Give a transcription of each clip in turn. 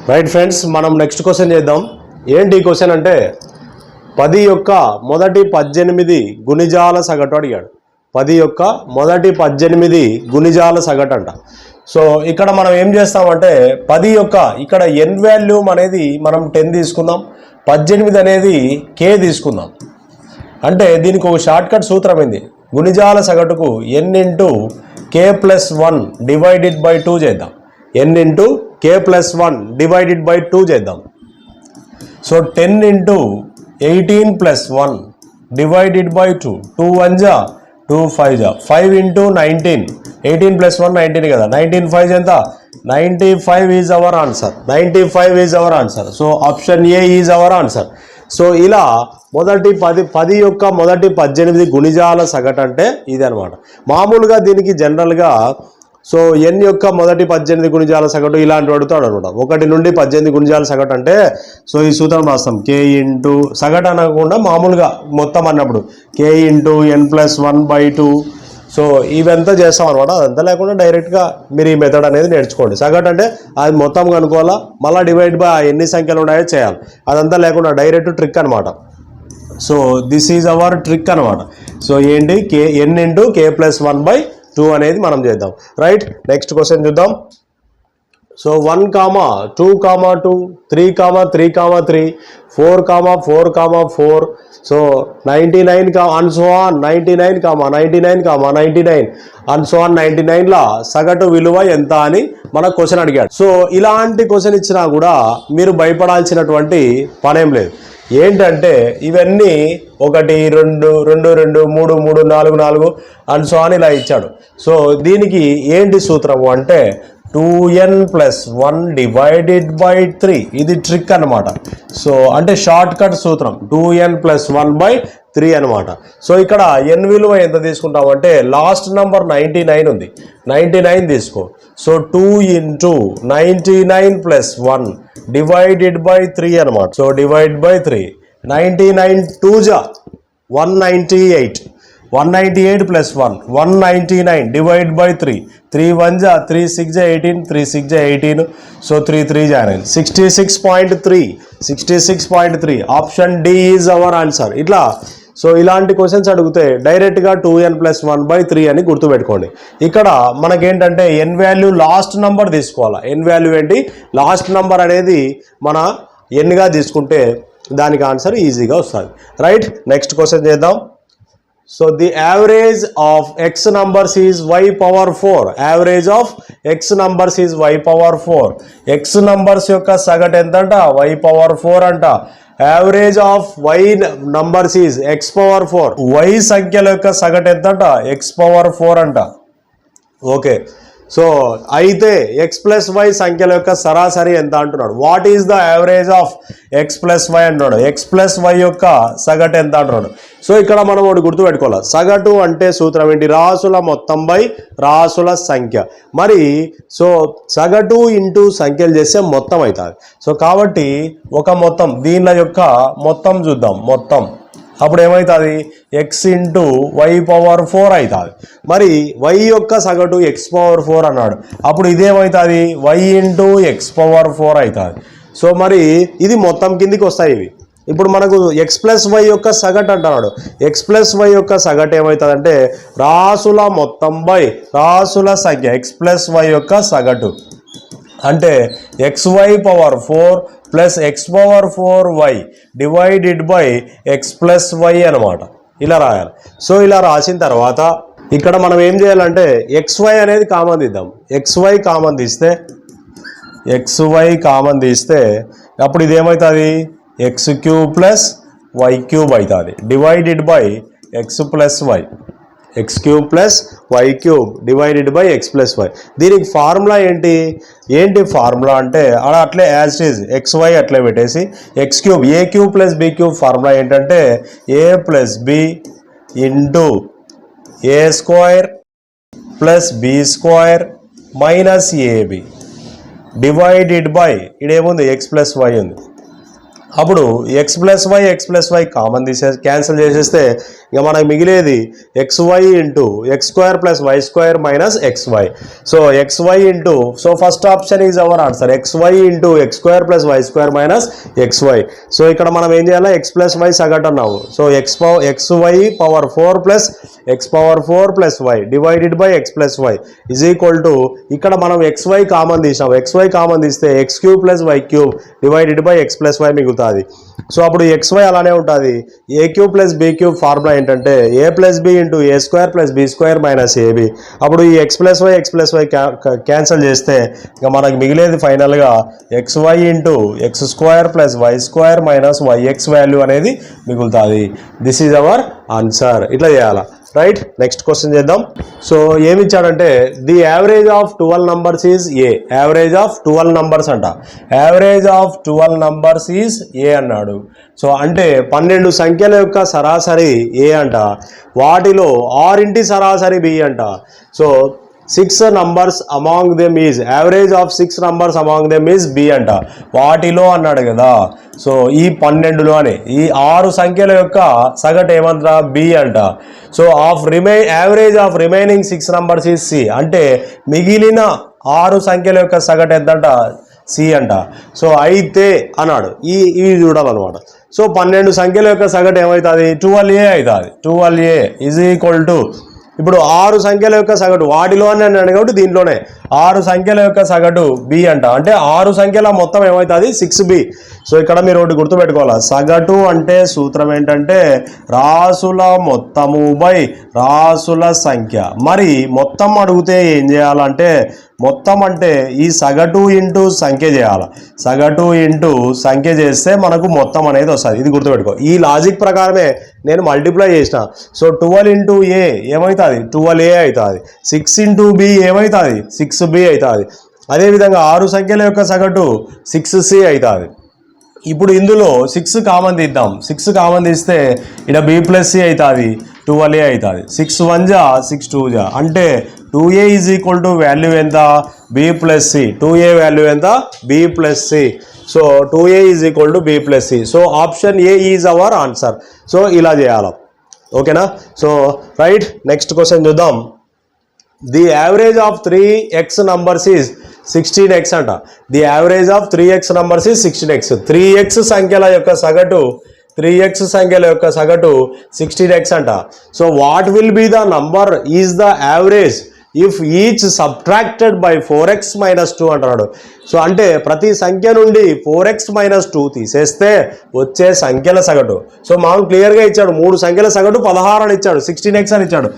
Right friends, మనం next question చేద్దాం. ఏంటి ఈ క్వశ్చన్ అంటే 10 యొక్క మొదటి 18 గుణిజాల సగటు అడిగాడు. 10 యొక్క మొదటి 18 గుణిజాల సగటు అంట. సో ఇక్కడ మనం ఏం చేస్తామంటే 10 యొక్క ఇక్కడ n వాల్యూమ్ అనేది మనం 10 తీసుకుందాం, 18 అనేది k తీసుకుందాం. అంటే దీనికి ఒక షార్ట్ కట్ సూత్రం ఏంది, గుణిజాల సగటుకు n into k plus 1 divided by 2 చేద్దాం. n into k plus 1 divided by 2 చేద్దాం. So 10 into 18 plus 1 divided by 2, 2 1 జా 2 5 జా, 5 ఇంటూ 19, 18 ప్లస్ 1 19 కదా, 19 5 ఎంత, 95 is our answer. 95 is our answer. So option A is our answer. So ఇలా మొదటి 10 యొక్క మొదటి 18 గుణిజాల సగటు అంటే ఇది అనమాట. మామూలుగా దీనికి జనరల్గా సో n యొక్క మొదటి 18 గుణిజాల సగటు ఇలాంటి అడుగుతాడు అనమాట. 1 నుండి 18 గుణిజాల సగటు అంటే సో ఈ సూత్రం రాస్తాం, k ఇంటూ సగటు అనకుండా మామూలుగా మొత్తం అన్నప్పుడు k into n plus 1/2. So ఇవంతా చేస్తాం అనమాట. అదంతా లేకుండా డైరెక్ట్గా మీరు ఈ మెథడ్ అనేది నేర్చుకోండి. సగటు అంటే అది మొత్తం కనుక్కోవాలా, మళ్ళీ డివైడ్ బై ఎన్ని సంఖ్యలు ఉన్నాయో చేయాలి. అదంతా లేకుండా డైరెక్ట్ ట్రిక్ అనమాట. So this is hour trick అనమాట. సో ఏంటి n ఇంటూ k ప్లస్ 1/2 అనేది మనం చేద్దాం. రైట్, నెక్స్ట్ క్వశ్చన్ చూద్దాం. So 1, 2, 2, 3, 3, 4, 4, 4. So 99 and so on 99, 99, 99 and so on 99 లా సగటు విలువ ఎంత అని మన క్వశ్చన్ అడిగాడు. సో ఇలాంటి క్వశ్చన్ ఇచ్చినా కూడా మీరు భయపడాల్సినటువంటి పనేం లేదు. ఏంటంటే ఇవన్నీ 1 2 2 2 3 3 4 4 అండ్ సో అని ఇలా ఇచ్చాడు. సో దీనికి ఏంటి సూత్రము అంటే 2n ప్లస్ 1 డివైడెడ్ బై 3. ఇది ట్రిక్ అనమాట. సో అంటే షార్ట్ కట్ సూత్రం 2n ప్లస్ 1/3 అనమాట. సో ఇక్కడ n విలువ ఎంత తీసుకుంటాం అంటే లాస్ట్ నంబర్ 99 ఉంది, 99 తీసుకో. So 2 into 99 plus 1 divided by 3 అనమాట. సో డివైడ్ బై 3, 99 2 జా 198, 198 ప్లస్ 1 199 డివైడ్ బై 3, 3 1 జా 3 6 జా 18, 3 6 జా 18. సో 3 3 జా 9, 66.3, 66.3. Option D is our answer. ఇట్లా సో ఇలాంటి క్వశ్చన్స్ అడిగితే డైరెక్ట్గా 2n ప్లస్ 1/3 అని గుర్తుపెట్టుకోండి. ఇక్కడ మనకేంటంటే n వాల్యూ లాస్ట్ నంబర్ తీసుకోవాలా. n వాల్యూ ఏంటి, లాస్ట్ నంబర్ అనేది మన nగా తీసుకుంటే దానికి ఆన్సర్ ఈజీగా వస్తుంది. రైట్, నెక్స్ట్ క్వశ్చన్ చేద్దాం. So the average of x numbers is y power 4. Average of x numbers is y power 4. x numbers యొక్క సగటు ఎంతంట, y power 4 అంట. Average of y numbers is x power 4. y సంఖ్యల యొక్క సగటు ఎంతంట, x power 4 అంట. Okay, so అయితే x plus y సంఖ్యల యొక్క సరాసరి ఎంత అంటున్నాడు. What is the average of x plus y అంటున్నాడు. x ప్లస్ y యొక్క సగటు ఎంత అంటున్నాడు. సో ఇక్కడ మనం ఒకటి గుర్తుపెట్టుకోవాలి, సగటు అంటే సూత్రం ఏంటి, రాసుల మొత్తం బై రాసుల సంఖ్య. మరి సో సగటు ఇంటూ సంఖ్యలు చేస్తే మొత్తం అవుతుంది. సో కాబట్టి ఒక మొత్తం దీనిల యొక్క మొత్తం చూద్దాం. మొత్తం అప్పుడు ఏమవుతుంది, x ఇంటూ y పవర్ 4 అవుతుంది. మరి y యొక్క సగటు x పవర్ 4 అన్నాడు. అప్పుడు ఇదేమవుతుంది, y ఇంటూ x పవర్ 4 అవుతుంది. సో మరి ఇది మొత్తం కిందికి వస్తాయి ఇవి. ఇప్పుడు మనకు x ప్లస్ y యొక్క సగటు అంటున్నాడు. x ప్లస్ y యొక్క సగటు ఏమవుతుంది అంటే రాసుల మొత్తం బై రాసుల సంఖ్య. x ప్లస్ y యొక్క సగటు అంటే xy power 4 plus x power 4y divided by x plus y అనమాట. ఇలా రాయాలి. సో ఇలా రాసిన తర్వాత ఇక్కడ మనం ఏం చేయాలంటే xy అనేది కామన్ తీద్దాం. xy కామన్ తీస్తే అప్పుడు ఇదేమవుతుంది, x cube plus y cube అవుతుంది divided by x plus y. x cube plus y cube divided by x plus y. దీనికి ఫార్ములా ఏంటి ఫార్ములా అంటే అలా అట్లే యాజ్ ఇట్ ఈజ్ xy అట్లే పెట్టేసి x cube a cube plus b cube formula ఏంటంటే a plus b into a square plus b square minus ab divided by ఇదేముంది x plus y ఉంది. అప్పుడు x plus y common cancel చేసేస్తే ఇక మనకు మిగిలేది xy into x square plus y square minus xy. So xy into, so first option is our answer, xy into x square plus y square minus xy. So ఇక్కడ మనం ఏం చేయాలి, x plus y సగటు అన్నాము. So xy power 4 plus x power 4 plus y divided by x plus y is equal to, ఇక్కడ మనం xy common తీసాం, xy common తీస్తే x cube plus y cube divided by x plus y మిగులుతుంది. So అప్పుడు xy అలానే ఉంటుంది. A cube plus b cube formula ఏంటంటే a plus b into a square plus b square minus ab. అప్పుడు ఈ x plus why cancel చేస్తే ఇక మనకు మిగిలేది ఫైనల్గా xy into x square plus y square minus yx value అనేది మిగులుతుంది. This is our answer. ఇట్లా చేయాలా, రైట్. నెక్స్ట్ క్వశ్చన్ చేద్దాం. సో ఏమి ఇచ్చాడంటే the average of 12 numbers is a. Average of 12 numbers అంట, average of 12 numbers is a అన్నాడు. So అంటే 12 సంఖ్యల యొక్క సరాసరి ఏ అంట, వాటిలో 6 సరాసరి బి అంట. So 6 numbers among them is, average of 6 numbers among them is b అంట, వాటిలో అన్నాడు కదా. సో ఈ 12లోనే ఈ 6 సంఖ్యల యొక్క సగటు ఏమంటారా, b అంట. So average of remaining 6 numbers is c, అంటే మిగిలిన 6 సంఖ్యల యొక్క సగటు ఎంతంట, సి అంట. సో అయితే అన్నాడు, ఇవి చూడాలన్నమాట. సో 12 సంఖ్యల యొక్క సగటు ఏమవుతుంది, 12a అవుతుంది. 12a ఈజ్ ఈక్వల్ టు, ఇప్పుడు 6 సంఖ్యల యొక్క సగటు వాటిలోనే అన్నాడు కాబట్టి దీంట్లోనే 6 సంఖ్యల యొక్క సగటు బి అంట, అంటే 6 సంఖ్యల మొత్తం ఏమవుతుంది, 6b. సో ఇక్కడ మీరు ఒకటి గుర్తుపెట్టుకోవాలి, సగటు అంటే సూత్రం ఏంటంటే రాసుల మొత్తము బై రాసుల సంఖ్య. మరి మొత్తం అడిగితే ఏం చేయాలంటే, మొత్తం అంటే ఈ సగటు ఇంటూ సంఖ్య చేయాలి, సగటు ఇంటూ సంఖ్య చేస్తే మనకు మొత్తం అనేది వస్తుంది. ఇది గుర్తుపెట్టుకో. ఈ లాజిక్ ప్రకారమే నేను మల్టిప్లై చేసిన. సో 12 ఇంటూ ఏ ఏమవుతుంది, 12a అవుతుంది. 6 ఇంటూ బి ఏమవుతుంది, 6b అవుతుంది. అదేవిధంగా 6 సంఖ్యల యొక్క సగటు 6c అవుతుంది. ఇప్పుడు ఇందులో 6 కామన్ తీద్దాం. 6 కామన్ తీస్తే ఇక్కడ b ప్లస్ సి అవుతుంది, 12a అవుతుంది. 6 1 జా 6 2 జా, అంటే 2a is equal to value ఎంత, b plus c. 2a value ఎంత, b plus c. So 2a is equal to b plus c. So option A is our answer. So ఇలా చేయాలి, ఓకేనా. సో రైట్, నెక్స్ట్ క్వశ్చన్ చూద్దాం. The average of 3x numbers is 16x అంట. The average of 3x numbers is 16x. 3x సంఖ్యల యొక్క సగటు 16x అంట. So what will be the number is the average if each subtracted by 4x minus 2 అంటున్నాడు. So అంటే ప్రతి సంఖ్య నుండి 4x మైనస్ 2 తీసేస్తే వచ్చే సంఖ్యల సగటు. సో మామూలు క్లియర్గా ఇచ్చాడు, 3 సంఖ్యల సగటు 16 అని ఇచ్చాడు, 16x అని ఇచ్చాడు.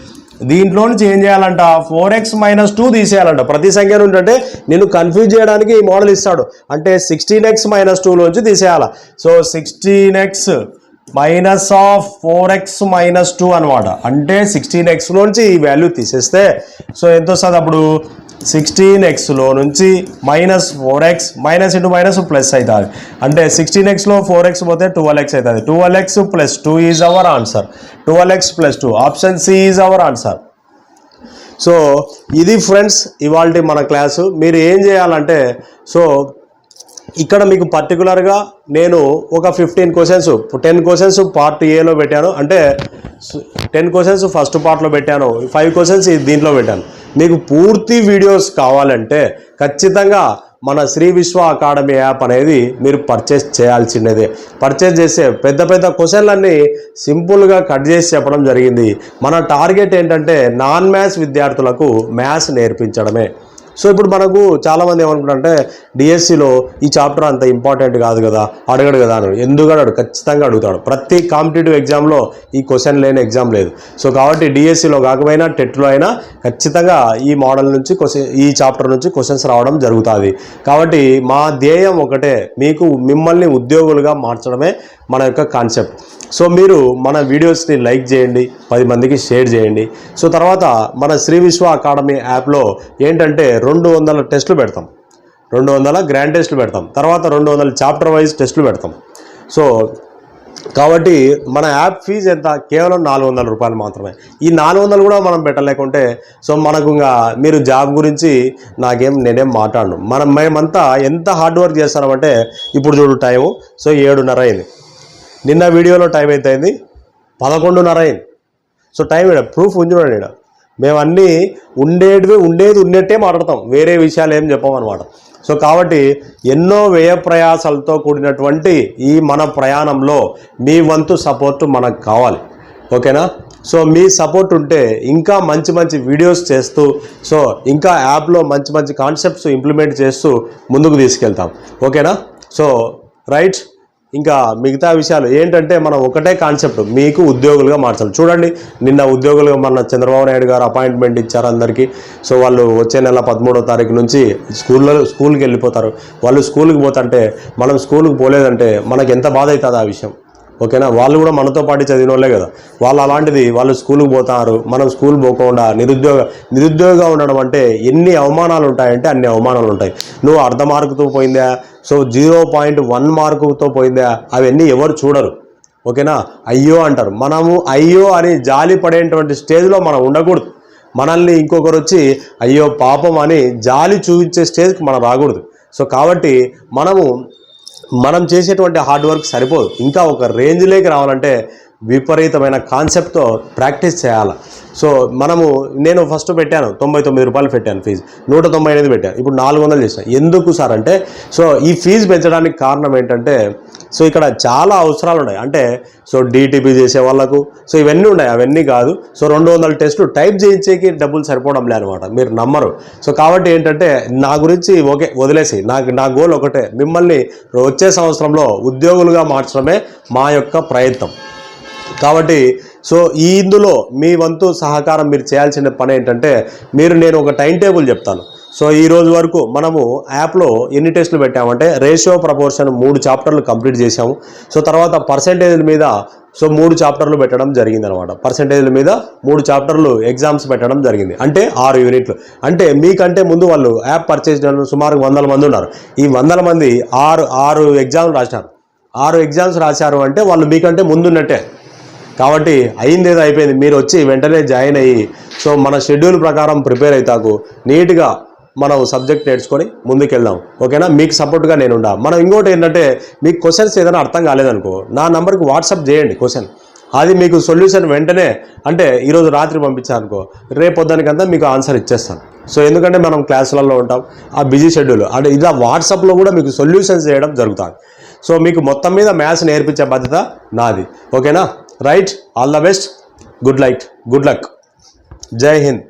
దీంట్లో నుంచి ఏం చేయాలంట, 4x మైనస్ 2 తీసేయాలంట ప్రతి సంఖ్య నుండి. అంటే నేను కన్ఫ్యూజ్ చేయడానికి ఈ మోడల్ ఇస్తాడు, అంటే 16x మైనస్ 2లోంచి తీసేయాలి. So 16x minus of 4x minus 2 అనమాట. అంటే 16xలోంచి ఈ వాల్యూ తీసేస్తే సో ఎంత వస్తుంది, అప్పుడు 16xలో నుంచి minus 4x minus into minus plus అవుతుంది. అంటే 16xలో 4x పోతే 12x అవుతుంది. 12x plus 2 is our answer. 12x plus 2 option C is our answer. So ఇది ఫ్రెండ్స్ ఇవాల్టి మన క్లాసు. మీరు ఏం చేయాలంటే, సో ఇక్కడ మీకు పర్టికులర్గా నేను ఒక 15 క్వశ్చన్స్ 10 క్వశ్చన్స్ పార్ట్ ఏలో పెట్టాను, అంటే 10 క్వశ్చన్స్ ఫస్ట్ పార్ట్లో పెట్టాను, 5 క్వశ్చన్స్ దీంట్లో పెట్టాను. మీకు పూర్తి వీడియోస్ కావాలంటే ఖచ్చితంగా మన శ్రీ విశ్వ అకాడమీ యాప్ అనేది మీరు పర్చేస్ చేయాల్సినదే. పర్చేస్ చేసే పెద్ద పెద్ద క్వశ్చన్లన్నీ సింపుల్గా కట్ చేసి చెప్పడం జరిగింది. మన టార్గెట్ ఏంటంటే నాన్ మ్యాథ్స్ విద్యార్థులకు మ్యాథ్స్ నేర్పించడమే. సో ఇప్పుడు మనకు చాలామంది ఏమనుకుంటారంటే డిఎస్సిలో ఈ చాప్టర్ అంత ఇంపార్టెంట్ కాదు కదా, అడగడు కదా అని. ఎందుకు అడగడు, ఖచ్చితంగా అడుగుతాడు. ప్రతి కాంపిటేటివ్ ఎగ్జామ్లో ఈ క్వశ్చన్ లేని ఎగ్జామ్ లేదు. సో కాబట్టి డిఎస్సిలో కాకపోయినా టెట్లో అయినా ఖచ్చితంగా ఈ మోడల్ నుంచి ఈ చాప్టర్ నుంచి క్వశ్చన్స్ రావడం జరుగుతుంది. కాబట్టి మా ధ్యేయం ఒకటే, మిమ్మల్ని ఉద్యోగులుగా మార్చడమే మన యొక్క కాన్సెప్ట్. సో మీరు మన వీడియోస్ని లైక్ చేయండి, 10 మందికి షేర్ చేయండి. సో తర్వాత మన శ్రీ విశ్వ అకాడమీ యాప్లో ఏంటంటే 200 టెస్టులు పెడతాం, 200 గ్రాండ్ టెస్టులు పెడతాం, తర్వాత 200 చాప్టర్ వైజ్ టెస్టులు పెడతాం. సో కాబట్టి మన యాప్ ఫీజు ఎంత, కేవలం 400 రూపాయలు మాత్రమే. ఈ 400 కూడా మనం పెట్టలేకుంటే సో మనకు ఇంకా మీరు జాబ్ గురించి నేనేం మాట్లాడను. మేమంతా ఎంత హార్డ్ వర్క్ చేస్తామంటే, ఇప్పుడు చూడు టైము, సో 7:30 అయింది. నిన్న వీడియోలో టైం ఎంత అయింది, 11:30 అయింది. సో టైం ప్రూఫ్ ఉంచున్నాడు ఇక్కడ. మేము అన్నీ ఉండేది ఉన్నట్టే మాట్లాడతాం, వేరే విషయాలు ఏం చెప్పమన్నమాట. సో కాబట్టి ఎన్నో వ్యయ ప్రయాసాలతో కూడినటువంటి ఈ మన ప్రయాణంలో మీ వంతు సపోర్ట్ మనకు కావాలి. ఓకేనా? సో మీ సపోర్ట్ ఉంటే ఇంకా మంచి మంచి వీడియోస్ చేస్తూ, సో ఇంకా యాప్లో మంచి మంచి కాన్సెప్ట్స్ ఇంప్లిమెంట్ చేస్తూ ముందుకు తీసుకెళ్తాం. ఓకేనా? So right. ఇంకా మిగతా విషయాలు ఏంటంటే మనం ఒకటే కాన్సెప్ట్, మీకు ఉద్యోగులుగా మార్చాలి. చూడండి, నిన్న ఉద్యోగులుగా మన చంద్రబాబు నాయుడు గారు అపాయింట్మెంట్ ఇచ్చారు అందరికీ. సో వాళ్ళు వచ్చే నెల 13వ తారీఖు నుంచి స్కూల్కి వెళ్ళిపోతారు. వాళ్ళు స్కూల్కి పోతుంటే మనం స్కూల్కి పోలేదంటే మనకు ఎంత బాధ అవుతుంది ఆ విషయం. ఓకేనా? వాళ్ళు కూడా మనతో పాటు చదివిన వాళ్ళే కదా. వాళ్ళు అలాంటిది వాళ్ళు స్కూల్కి పోతారు, మనం స్కూల్ పోకుండా నిరుద్యోగంగా ఉండడం అంటే ఎన్ని అవమానాలు ఉంటాయంటే అన్ని అవమానాలు ఉంటాయి. నువ్వు అర్ధ మార్కుతో పోయిందా, సో 0.1 మార్కుతో పోయిందా, అవన్నీ ఎవరు చూడరు. ఓకేనా? అయ్యో అంటారు. మనము అయ్యో అని జాలి పడేటువంటి స్టేజ్లో మనం ఉండకూడదు. మనల్ని ఇంకొకరు వచ్చి అయ్యో పాపం అని జాలి చూపించే స్టేజ్కి మనం రాకూడదు. సో కాబట్టి మనం చేసేటువంటి హార్డ్ వర్క్ సరిపోదు. ఇంకా ఒక రేంజ్లోకి రావాలంటే విపరీతమైన కాన్సెప్ట్తో ప్రాక్టీస్ చేయాలి. సో నేను ఫస్ట్ పెట్టాను 99 రూపాయలు పెట్టాను ఫీజు, 198 పెట్టాను, ఇప్పుడు 400 చేసాను. ఎందుకు సార్ అంటే, సో ఈ ఫీజు పెంచడానికి కారణం ఏంటంటే, సో ఇక్కడ చాలా అవసరాలు ఉన్నాయి. అంటే సో DTP చేసే వాళ్ళకు సో ఇవన్నీ ఉన్నాయి, అవన్నీ కాదు. సో 200 టెస్టులు టైప్ చేయించేకి డబ్బులు సరిపోవడం లేదనమాట, మీరు నమ్మరు. సో కాబట్టి ఏంటంటే నా గురించి ఓకే వదిలేసి, నా గోల్ ఒకటే, మిమ్మల్ని వచ్చే సంవత్సరంలో ఉద్యోగులుగా మార్చడమే మా యొక్క ప్రయత్నం. కాబట్టి సో ఇందులో మీ వంతు సహకారం మీరు చేయాల్సిన పని ఏంటంటే, నేను ఒక టైం టేబుల్ చెప్తాను. సో ఈ రోజు వరకు మనము యాప్లో ఎన్ని టెస్టులు పెట్టామంటే, రేషియో ప్రపోర్షన్ 3 చాప్టర్లు కంప్లీట్ చేసాము. సో తర్వాత పర్సెంటేజ్ల మీద 3 చాప్టర్లు పెట్టడం జరిగింది అనమాట. పర్సెంటేజ్ల మీద 3 చాప్టర్లు ఎగ్జామ్స్ పెట్టడం జరిగింది, అంటే 6 యూనిట్లు. అంటే మీకంటే ముందు వాళ్ళు యాప్ పర్చేజ్ సుమారు 100 మంది ఉన్నారు. ఈ 100 మంది 6 ఎగ్జామ్లు రాసినారు. 6 ఎగ్జామ్స్ రాశారు అంటే వాళ్ళు మీకంటే ముందున్నట్టే. కాబట్టి అయిందేదో అయిపోయింది, మీరు వచ్చి వెంటనే జాయిన్ అయ్యి సో మన షెడ్యూల్ ప్రకారం ప్రిపేర్ అవుతాకు నీట్గా మనం సబ్జెక్ట్ నేర్చుకొని ముందుకెళ్దాం. ఓకేనా? మీకు సపోర్ట్గా నేను ఉండా. మనం ఇంకోటి ఏంటంటే, మీకు క్వశ్చన్స్ ఏదైనా అర్థం కాలేదనుకో, నా నెంబర్కి వాట్సాప్ చేయండి క్వశ్చన్, అది మీకు సొల్యూషన్ వెంటనే, అంటే ఈరోజు రాత్రి పంపించారనుకో, రేపు పొద్దునకంతా మీకు ఆన్సర్ ఇచ్చేస్తాను. సో ఎందుకంటే మనం క్లాసులలో ఉంటాం, ఆ బిజీ షెడ్యూల్, అంటే ఇలా వాట్సాప్లో కూడా మీకు సొల్యూషన్స్ చేయడం జరుగుతుంది. సో మీకు మొత్తం మీద మ్యాథ్స్ నేర్పించే బాధ్యత నాది. ఓకేనా? Right. All the best. Good luck. జై హింద్.